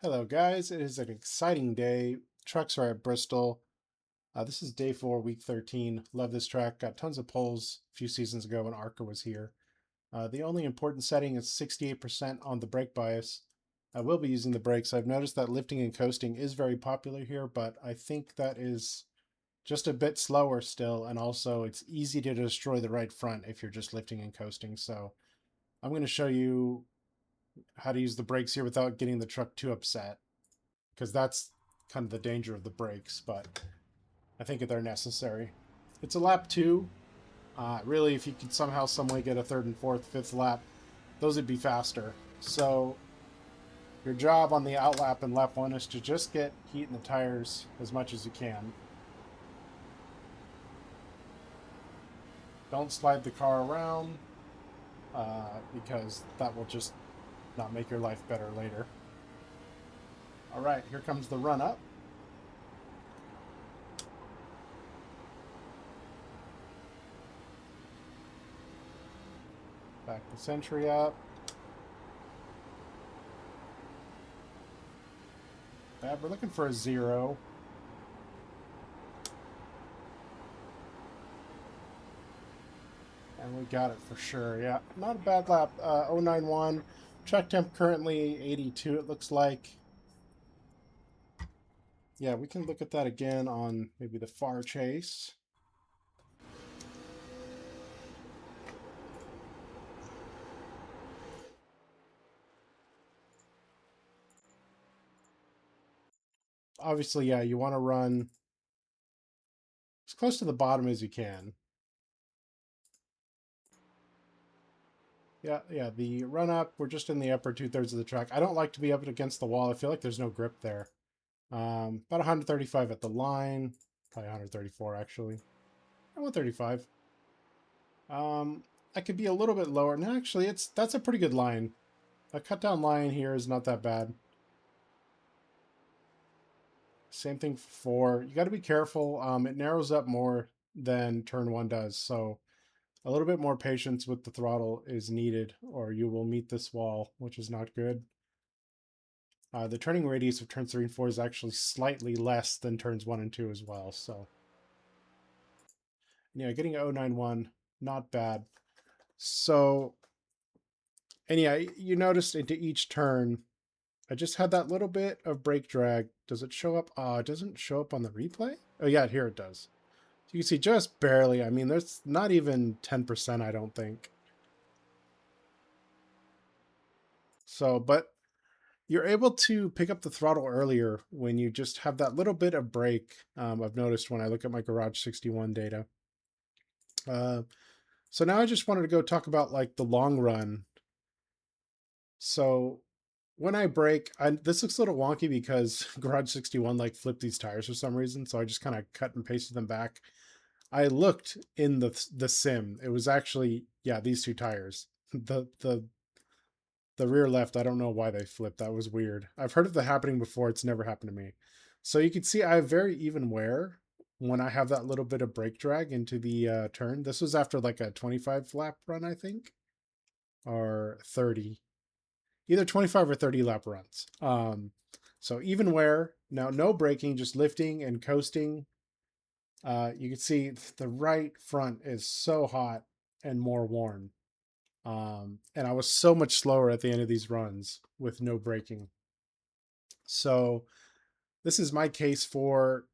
Hello guys, it is an exciting day. Trucks are at Bristol. This is day 4, week 13. Love this track. Got tons of poles a few seasons ago when ARCA was here. The only important setting is 68% on the brake bias. I will be using the brakes. I've noticed that lifting and coasting is very popular here, but I think that is just a bit slower still, and also it's easy to destroy the right front if you're just lifting and coasting. So I'm going to show you how to use the brakes here without getting the truck too upset, because that's kind of the danger of the brakes, but I think they're necessary. It's a lap 2. Really, if you could somehow, some way get a 3rd and 4th, 5th lap, those would be faster. So your job on the outlap in lap 1 is to just get heat in the tires as much as you can. Don't slide the car around, because that will just not make your life better later. All right, here comes the run up. Back the Century up. Bad, we're looking for a 0. And we got it for sure, yeah. Not a bad lap. 091. Track temp currently 82, it looks like. Yeah, we can look at that again on maybe the far chase. Obviously, yeah, you want to run as close to the bottom as you can. Yeah, the run up, we're just in the upper 2/3 of the track. I don't like to be up against the wall. I feel like there's no grip there. About 135 at the line. Probably 134, actually. 135. I could be a little bit lower. No, actually, that's a pretty good line. A cut down line here is not that bad. Same thing for 4. You got to be careful. It narrows up more than turn 1 does. So a little bit more patience with the throttle is needed, or you will meet this wall, which is not good. The turning radius of turns 3 and 4 is actually slightly less than turns 1 and 2 as well. So yeah, getting 091, not bad. So, and yeah, you noticed into each turn, I just had that little bit of brake drag. Does it show up? It doesn't show up on the replay. Oh yeah, here it does. So you can see just barely. I mean, there's not even 10%, I don't think. So, but you're able to pick up the throttle earlier when you just have that little bit of brake. I've noticed when I look at my Garage 61 data. So now I just wanted to go talk about like the long run. So when I brake, this looks a little wonky because Garage 61 like flipped these tires for some reason. So I just kind of cut and pasted them back. I looked in the sim. It was actually, yeah, these 2 tires. The rear left, I don't know why they flipped. That was weird. I've heard of that happening before. It's never happened to me. So you can see I have very even wear when I have that little bit of brake drag into the turn. This was after like a 25 lap run, I think, or 30. Either 25 or 30 lap runs. So even wear. Now, no braking, just lifting and coasting. You can see the right front is so hot and more worn. And I was so much slower at the end of these runs with no braking. So this is my case for,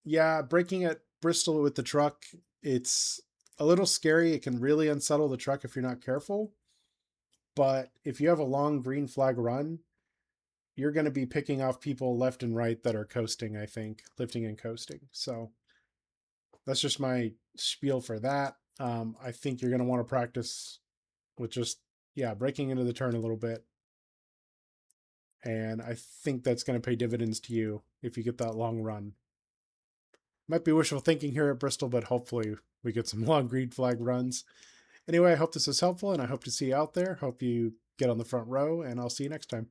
yeah, braking at Bristol with the truck. It's a little scary. It can really unsettle the truck if you're not careful. But if you have a long green flag run, you're going to be picking off people left and right that are coasting, I think, lifting and coasting. So that's just my spiel for that. I think you're going to want to practice with just, yeah, breaking into the turn a little bit. And I think that's going to pay dividends to you if you get that long run. Might be wishful thinking here at Bristol, but hopefully we get some long green flag runs. Anyway, I hope this is helpful, and I hope to see you out there. Hope you get on the front row, and I'll see you next time.